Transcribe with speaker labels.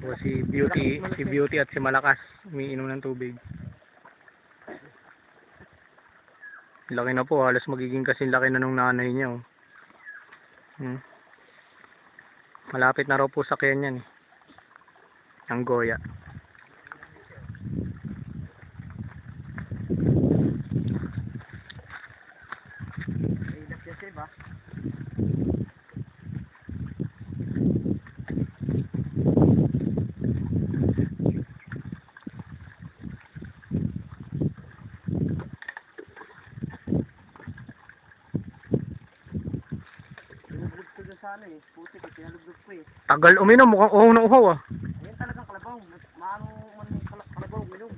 Speaker 1: Tapos si Beauty at si Malakas umiinom ng tubig. Laki na po, halos magiging kasing laki na nung nanay niya. Oh. Malapit na raw po sa sakyan yan. Ang Goya.
Speaker 2: Sana eh, puti kasi nalugod ko eh.
Speaker 1: Tagal uminom, mukhang uhaw na uhaw ah.
Speaker 2: Ayan talagang kalabaw, maano man kalabaw uminom.